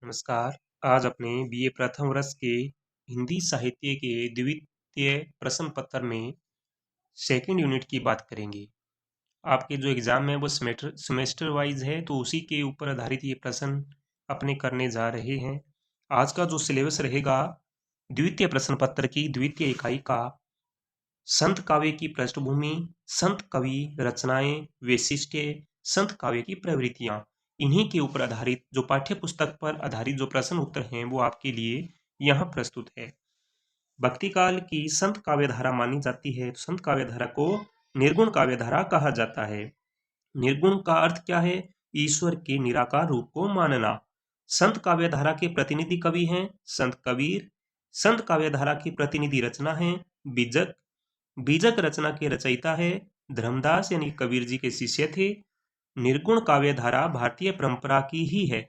नमस्कार। आज अपने बीए प्रथम वर्ष के हिंदी साहित्य के द्वितीय प्रश्न पत्र में सेकंड यूनिट की बात करेंगे। आपके जो एग्जाम है वो सेमेस्टर वाइज है, तो उसी के ऊपर आधारित ये प्रश्न अपने करने जा रहे हैं। आज का जो सिलेबस रहेगा द्वितीय प्रश्न पत्र की द्वितीय इकाई का संत काव्य की पृष्ठभूमि, संत कवि रचनाएं, वैशिष्ट्य, संत काव्य की प्रवृत्तियां, इन्हीं के ऊपर आधारित जो पाठ्य पुस्तक पर आधारित जो प्रश्न उत्तर हैं वो आपके लिए यहाँ प्रस्तुत है। भक्ति काल की संत काव्य धारा मानी जाती है, तो संत काव्य धारा को निर्गुण काव्य धारा कहा जाता है। निर्गुण का अर्थ क्या है? ईश्वर के निराकार रूप को मानना। संत काव्य धारा के प्रतिनिधि कवि हैं संत कबीर। संत काव्य धारा की प्रतिनिधि रचना है बीजक। बीजक रचना के रचयिता है धर्मदास यानी कबीर जी के शिष्य थे। निर्गुण काव्य धारा भारतीय परंपरा की ही है,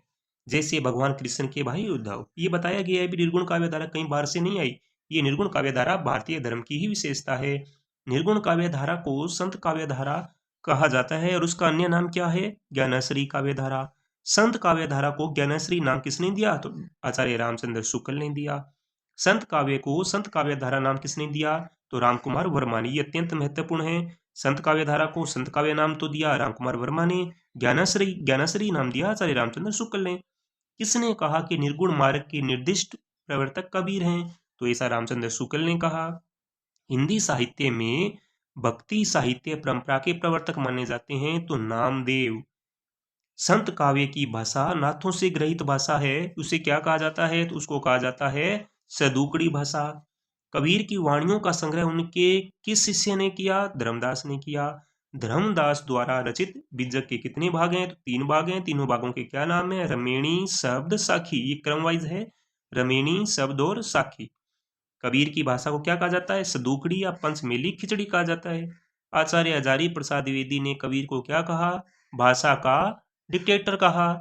जैसे भगवान कृष्ण के भाई उद्धव। ये बताया गया है भी निर्गुण काव्य धारा कहीं बाहर से नहीं आई, ये निर्गुण काव्य धारा भारतीय धर्म की ही विशेषता है। निर्गुण काव्य धारा को संत काव्य धारा कहा जाता है और उसका अन्य नाम क्या है? ज्ञानश्री काव्य धारा। संत काव्य धारा को ज्ञानश्री नाम किसने दिया? तो आचार्य रामचंद्र शुक्ल ने दिया। संत काव्य को संत काव्य धारा नाम किसने दिया? तो रामकुमार वर्मा ने। ये अत्यंत महत्वपूर्ण है। संत काव्य धारा को संत काव्य नाम तो दिया रामकुमार वर्मा ने, ज्ञानश्री नाम दिया आचार्य रामचंद्र शुक्ल ने। किसने कहा कि निर्गुण मार्ग के निर्दिष्ट प्रवर्तक कबीर हैं? तो ऐसा रामचंद्र शुक्ल ने कहा। हिंदी साहित्य में भक्ति साहित्य परंपरा के प्रवर्तक माने जाते हैं तो नामदेव। संत काव्य की भाषा नाथों से ग्रहित भाषा है, उसे क्या कहा जाता है? तो उसको कहा जाता है सदुकड़ी भाषा। कबीर की वाणियों का संग्रह उनके किस शिष्य ने किया? धर्मदास ने किया। धर्मदास द्वारा रचित बीजक के कितने भाग हैं? तो 3 भाग हैं। तीनों भागों के क्या नाम है? रमेणी, शब्द, साखी। ये क्रम वाइज है, रमेणी, शब्द और साखी। कबीर की भाषा को क्या कहा जाता है? सदुकड़ी या पंचमेली खिचड़ी कहा जाता है। आचार्य हजारी प्रसाद द्विवेदी ने कबीर को क्या कहा? भाषा का डिक्टेटर कहा।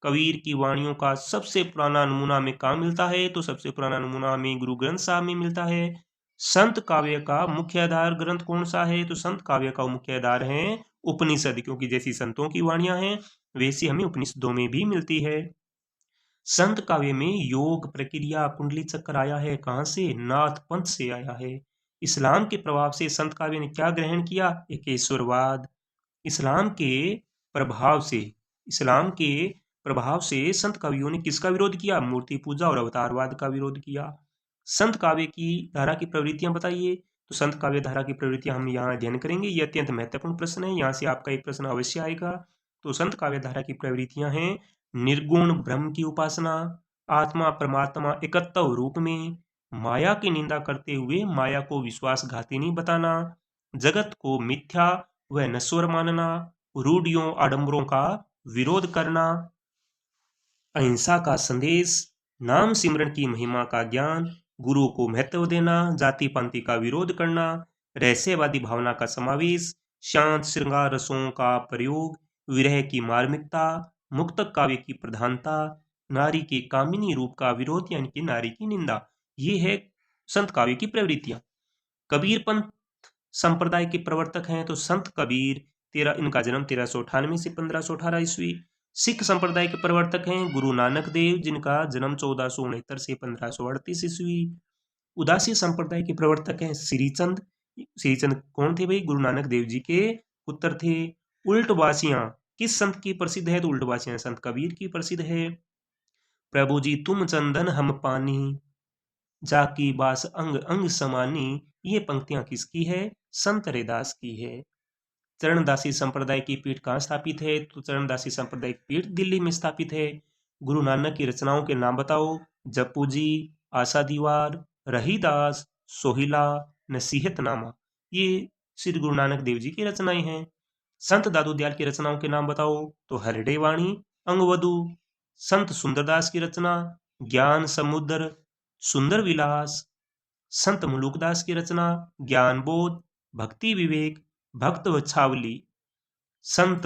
कबीर की वाणियों का सबसे पुराना नमूना हमें कहाँ मिलता है? तो सबसे पुराना नमूना हमें गुरु ग्रंथ साहब में मिलता है। संत काव्य का मुख्य आधार ग्रंथ कौन सा है? तो संत काव्य का मुख्य आधार है उपनिषद, क्योंकि जैसी संतों की वाणियां हैं वैसी हमें उपनिषदों में भी मिलती है। संत काव्य में योग प्रक्रिया कुंडली चक्र आया है कहाँ से? नाथ पंथ से आया है। इस्लाम के प्रभाव से संत काव्य ने क्या ग्रहण किया? एकेश्वरवाद। इस्लाम के प्रभाव से इस्लाम के प्रभाव से संत कवियों ने किसका विरोध किया? मूर्ति पूजा और अवतारवाद का विरोध किया। संत काव्य की धारा की प्रवृत्तियां बताइए। तो संत काव्य धारा की प्रवृत्तियां हम यहाँ अध्ययन करेंगे। ये अत्यंत महत्वपूर्ण प्रश्न है, यहाँ से आपका एक प्रश्न अवश्य आएगा। तो संत काव्य धारा की प्रवृत्तियां हैं निर्गुण ब्रह्म की उपासना, आत्मा परमात्मा एकत्व रूप में, माया की निंदा करते हुए माया को विश्वासघाती नहीं बताना, जगत को मिथ्या व नश्वर मानना, रूढ़ियों आडंबरों का विरोध करना, अहिंसा का संदेश, नाम सिमरन की महिमा का ज्ञान, गुरु को महत्व देना, जाति पांति का विरोध करना, रहस्यवादी भावना का समावेश, शांत श्रृंगार रसों का प्रयोग, विरह की मार्मिकता, मुक्तक काव्य की प्रधानता, नारी के कामिनी रूप का विरोध यानी कि नारी की निंदा। ये है संत काव्य की प्रवृत्तियां। कबीर पंथ संप्रदाय के प्रवर्तक हैं तो संत कबीर, इनका जन्म 1398 से 1518 ईस्वी। सिख संप्रदाय के प्रवर्तक हैं गुरु नानक देव, जिनका जन्म 1469 से 1538 ईस्वी। उदासी संप्रदाय के प्रवर्तक हैं श्रीचंद। श्रीचंद कौन थे भाई? गुरु नानक देव जी के पुत्र थे। उल्टवासियां किस संत की प्रसिद्ध है? तो उल्टवासियां संत कबीर की प्रसिद्ध है। प्रभु जी तुम चंदन हम पानी, जाकी बास अंग अंग समानी। ये पंक्तियां किसकी है? संत रैदास की है। चरणदासी संप्रदाय की पीठ कहाँ स्थापित है? तो चरणदासी संप्रदाय की पीठ दिल्ली में स्थापित है। गुरु नानक की रचनाओं के नाम बताओ। जप्पू जी, आशा दीवार, रहीदास, सोहिला, नसीहतनामा। ये श्री गुरु नानक देव जी की रचनाएं हैं। संत दादू दयाल की रचनाओं के नाम बताओ। तो हरडे वाणी, अंगवधु। संत सुंदरदास की रचना ज्ञान समुद्र, सुंदर विलास। संत मुलुकदास की रचना ज्ञान बोध, भक्ति विवेक, भक्त वच्छावली। संत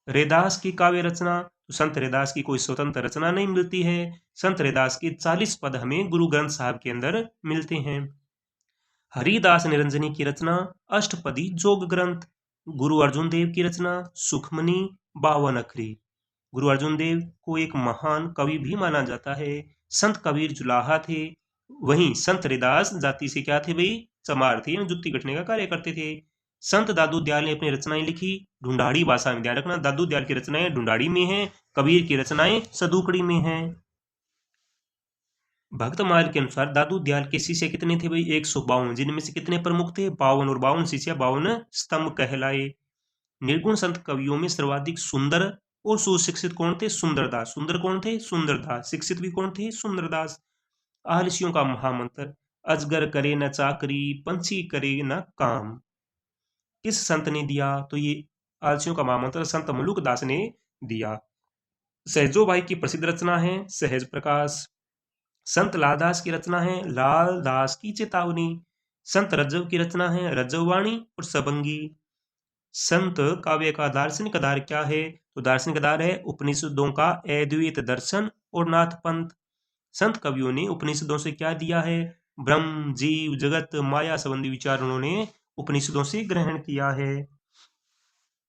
रैदास की काव्य रचना, तो संत रैदास की कोई स्वतंत्र रचना नहीं मिलती है। संत रैदास के 40 पद हमें गुरु ग्रंथ साहब के अंदर मिलते हैं। हरिदास निरंजनी की रचना अष्टपदी जोग ग्रंथ। गुरु अर्जुन देव की रचना सुखमनी 52 अखरी। गुरु अर्जुन देव को एक महान कवि भी माना जाता है। संत कबीर जुलाहा थे। वहीं संत रैदास जाति से क्या थे भाई, चमार थे, जुत्ती कटने का कार्य करते थे। संत दादू दयाल ने अपनी रचनाएं लिखी ढूंढाड़ी भाषा में। ध्यान रखना, दादू दयाल की रचनाएं ढूंढाड़ी में हैं, कबीर की रचनाएं सदुकड़ी में हैं। भक्तमाल के अनुसार दादू दयाल के शिष्य कितने थे भाई, 152, जिनमें से कितने प्रमुख थे, 52, और 52 शिष्य 52 स्तंभ कहलाए। निर्गुण संत कवियों में सर्वाधिक सुंदर और सुशिक्षित कौन थे, सुंदरदास। सुंदर कौन थे, सुंदरदास। शिक्षित भी कौन थे, सुंदरदास। आलसियों का महामंत्र, अजगर करे न चाकरी, पंछी करे न काम, किस संत ने दिया, तो ये आलसियों का महामंत्र संत मलुकदास ने दिया। सहजो भाई की प्रसिद्ध रचना है सहज प्रकाश। संत लालदास की रचना है लाल दास की चेतावनी। संत रज्जव की रचना है रज्जववाणी और सबंगी। संत काव्य का दार्शनिक आधार क्या है, तो दार्शनिक आधार है उपनिषदों का अद्वैत दर्शन और नाथ पंथ। संत कवियों ने उपनिषदों से क्या दिया है, ब्रह्म जीव जगत माया संबंधी विचार उन्होंने उपनिषदों से ग्रहण किया है।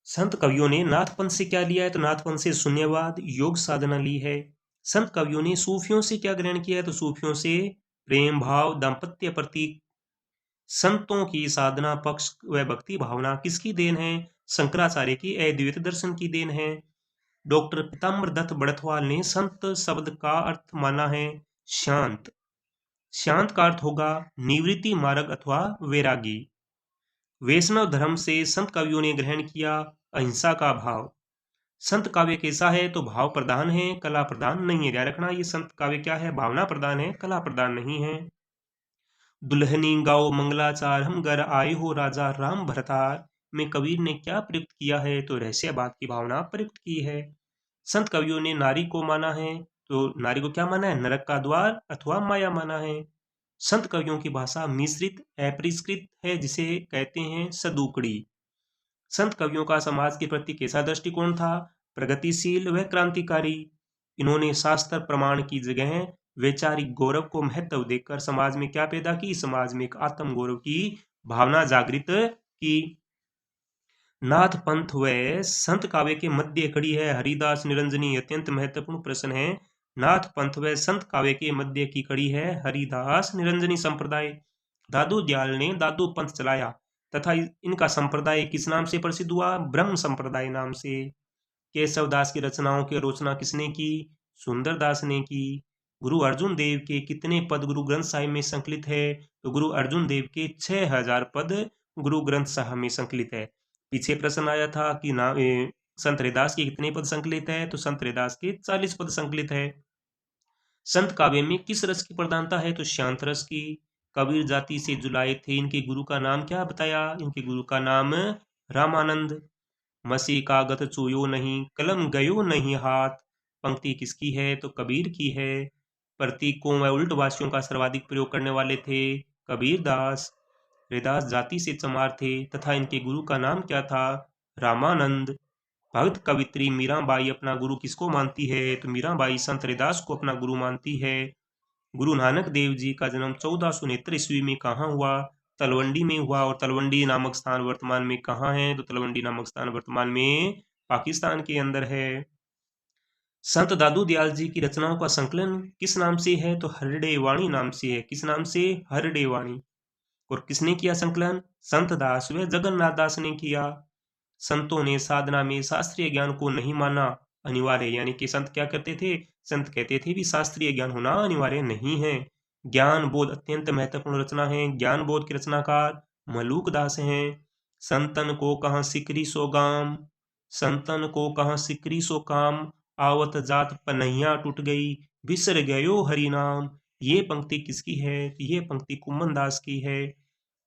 संत कवियों ने नाथ पंथ से क्या लिया है, तो नाथ पंथ से शून्यवाद योग साधना ली है। संत कवियों ने सूफियों से क्या ग्रहण किया है, तो सूफियों से प्रेम भाव दाम्पत्य प्रतीक। संतों की साधना पक्ष व भक्ति भावना किसकी देन है, शंकराचार्य की अद्वैत दर्शन की देन है। डॉक्टर पीताम्बर दत्त बड़थवाल ने संत शब्द का अर्थ माना है शांत। शांत का अर्थ होगा निवृत्ति मार्ग अथवा वैरागी। वैष्णव धर्म से संत कवियों ने ग्रहण किया अहिंसा का भाव। संत काव्य कैसा है, तो भाव प्रधान है, कला प्रधान नहीं है। ध्यान रखना, ये संत काव्य क्या है, भावना प्रधान है, कला प्रधान नहीं है। दुल्हनी गाओ मंगलाचार हम घर आए हो राजा राम भरतार में कबीर ने क्या प्रयुक्त किया है, तो रहस्यवाद की भावना प्रयुक्त की है। संत कवियों ने नारी को माना है, तो नारी को क्या माना है, नरक का द्वार अथवा माया माना है। संत कवियों की भाषा मिश्रित अपरिष्कृत है, जिसे कहते हैं सदुकड़ी। संत कवियों का समाज के प्रति कैसा दृष्टिकोण था, प्रगतिशील व क्रांतिकारी। इन्होंने शास्त्र प्रमाण की जगह वैचारिक गौरव को महत्व देकर समाज में क्या पैदा की, समाज में एक आत्म गौरव की भावना जागृत की। नाथ पंथ व संत काव्य के मध्य खड़ी है हरिदास निरंजनी। अत्यंत महत्वपूर्ण प्रश्न है। नाथ पंथ व संत काव्य के मध्य की कड़ी है हरिदास निरंजनी संप्रदाय। दादू दयाल ने दादू पंथ चलाया तथा इनका संप्रदाय किस नाम से प्रसिद्ध हुआ, ब्रह्म संप्रदाय नाम से। केशवदास की रचनाओं की आलोचना किसने की, सुंदरदास ने की। गुरु अर्जुन देव के कितने पद गुरु ग्रंथ साहिब में संकलित है, तो गुरु अर्जुन देव के 6000 पद गुरु ग्रंथ साहिब में संकलित है। पीछे प्रश्न आया था कि संत रैदास के कितने पद संकलित है, तो संत रैदास के 40 पद संकलित है। संत काव्य में किस रस की प्रधानता है, तो शांत रस की। कबीर जाति से जुलाए थे, इनके गुरु का नाम क्या बताया, इनके गुरु का नाम रामानंद। मसी कागत चूयो नहीं कलम गयो नहीं हाथ, पंक्ति किसकी है, तो कबीर की है। प्रतीकों व उल्टवासियों का सर्वाधिक प्रयोग करने वाले थे कबीर दास। रैदास जाति से चमार थे तथा इनके गुरु का नाम क्या था, रामानंद। भक्त कवित्री मीराबाई अपना गुरु किसको मानती है, तो मीराबाई संत रैदास को अपना गुरु मानती है। गुरु नानक देव जी का जन्म 1469 ईस्वी में कहाँ हुआ, तलवंडी में हुआ। और तलवंडी नामक स्थान वर्तमान में कहाँ है, तो तलवंडी नामक स्थान वर्तमान में पाकिस्तान के अंदर है। संत दादू दयाल जी की रचनाओं का संकलन किस नाम से है, तो हरडे वाणी नाम से है। किस नाम से, हरडे वाणी। और किसने किया संकलन, संत दास व जगन्नाथ दास ने किया। संतों ने साधना में शास्त्रीय ज्ञान को नहीं माना अनिवार्य, यानी कि संत क्या करते थे, संत कहते थे भी शास्त्रीय ज्ञान होना अनिवार्य नहीं है। ज्ञान बोध अत्यंत महत्वपूर्ण रचना है। ज्ञान बोध की रचनाकार मलूक दास हैं। संतन को कहाँ सिकरी सो गाम, संतन को कहाँ सिकरी सो काम, आवत जात पनहिया टूट गई, बिसर गयो हरि नाम। ये पंक्ति किसकी है, तो ये पंक्ति कुम्मन दास की है।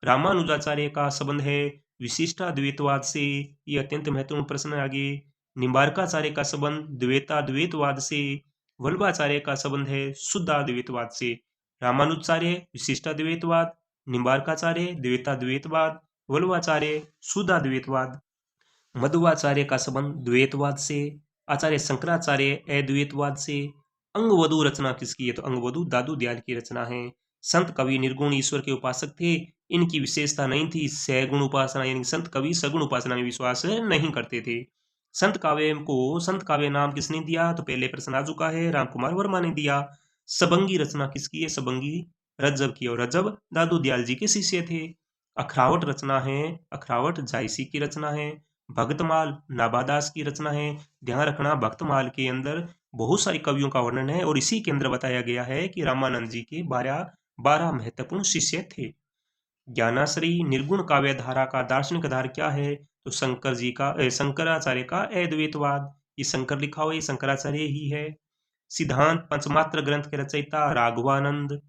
रामानुजाचार्य का संबंध है विशिष्टाद्वैतवाद से, ये अत्यंत महत्वपूर्ण प्रश्न है आगे। निम्बार्काचार्य का संबंध द्वैताद्वैतवाद से। वल्लभाचार्य का संबंध है शुद्धाद्वैतवाद से। रामानुजाचार्य विशिष्टाद्वैतवाद, निम्बार्काचार्य द्वैताद्वैतवाद, वल्लभाचार्य शुद्धाद्वैतवाद। मध्वाचार्य का संबंध द्वैतवाद से। आचार्य शंकराचार्य अद्वैतवाद से। अंगवधु रचना किसकी है, तो अंगवधु दादू दयाल की रचना है। संत कवि निर्गुण ईश्वर के उपासक थे। इनकी विशेषता नहीं थी सगुण उपासना, यानी संत कवि सगुण उपासना में विश्वास नहीं करते थे। संत काव्य नाम किसने दिया? तो पहले प्रश्न आ चुका है, राम कुमार वर्मा ने दिया। सबंगी रचना किसकी है? सबंगी रज्जब की, और रज्जब दादू दयाल जी के शिष्य थे। अखरावट रचना है, अखरावट जायसी की रचना है। भक्तमाल नाबादास की रचना है। ध्यान रखना, भक्तमाल के अंदर बहुत सारे कवियों का वर्णन है और इसी के अंदर बताया गया है कि रामानंद जी के 12 महत्वपूर्ण शिष्य थे। ज्ञानाश्री निर्गुण काव्य धारा का दार्शनिक आधार क्या है? तो शंकराचार्य का अद्वैतवाद। ये शंकर लिखा हुआ, ये शंकराचार्य ही है। सिद्धांत पंचमात्र ग्रंथ के रचयिता राघवानंद।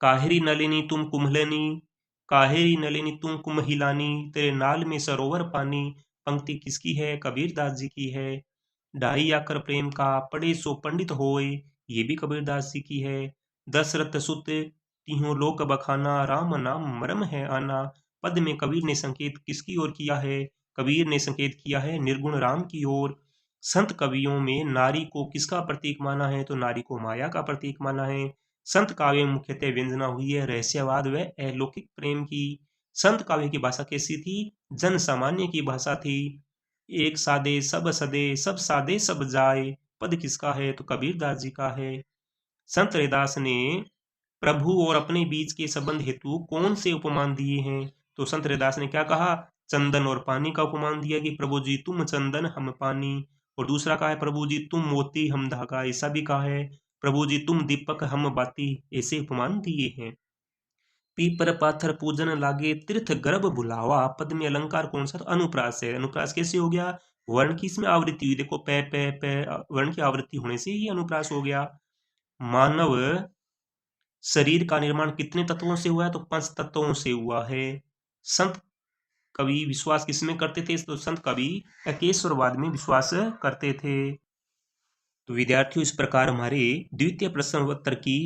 काहेरी नलिनी तुम कुम्हलनी, काहेरी नलिनी तुम कुम्हिलानी, तेरे नाल में सरोवर पानी, पंक्ति किसकी है? कबीरदास जी की है। ढाई आकर प्रेम का पढ़े सो पंडित होए, ये भी कबीरदास जी की है। दशरथ सुत तीहों लोक बखाना, राम नाम मरम है आना, पद में कबीर ने संकेत किसकी ओर किया है? कबीर ने संकेत किया है निर्गुण राम की ओर। संत कवियों में नारी को किसका प्रतीक माना है? तो नारी को माया का प्रतीक माना है। संत काव्य में मुख्यतः व्यंजना हुई है रहस्यवाद व अलौकिक प्रेम की। संत काव्य की भाषा कैसी थी? जन सामान्य की भाषा थी। एक सादे सब सदे, सब सादे सब जाए, पद किसका है? तो कबीरदास जी का है। संत रैदास ने प्रभु और अपने बीच के संबंध हेतु कौन से उपमान दिए हैं? तो संत रैदास ने क्या कहा? चंदन और पानी का उपमान दिया कि प्रभु जी तुम चंदन हम पानी। और दूसरा कहा है प्रभु जी तुम मोती हम धागा, ऐसा भी कहा है। प्रभु जी तुम दीपक हम बाती, ऐसे उपमान दिए हैं। पीपर पाथर पूजन लागे, तीर्थ गर्भ बुलावा, पद में अलंकार कौन सा? तो अनुप्रास है। अनुप्रास कैसे हो गया? वर्ण की इसमें आवृत्ति हुई, देखो पे वर्ण की आवृत्ति होने से ही अनुप्रास हो गया। मानव शरीर का निर्माण कितने तत्वों से हुआ है? तो 5 तत्वों से हुआ है। संत कवि विश्वास किसमें करते थे? तो संत कवि एकेश्वरवाद में विश्वास करते थे। तो विद्यार्थियों, इस प्रकार हमारे द्वितीय प्रश्न उत्तर की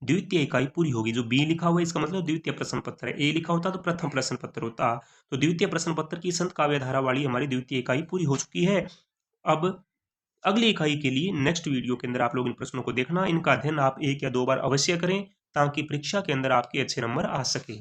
द्वितीय इकाई पूरी होगी। जो बी लिखा हुआ है इसका मतलब द्वितीय प्रश्न पत्र है, ए लिखा होता तो प्रथम प्रश्न पत्र होता। तो द्वितीय प्रश्न पत्र की संत काव्य धारा वाली हमारी द्वितीय इकाई पूरी हो चुकी है। अब अगली इकाई के लिए नेक्स्ट वीडियो के अंदर आप लोग इन प्रश्नों को देखना, इनका अध्ययन आप 1 या 2 बार अवश्य करें ताकि परीक्षा के अंदर आपके अच्छे नंबर आ सके।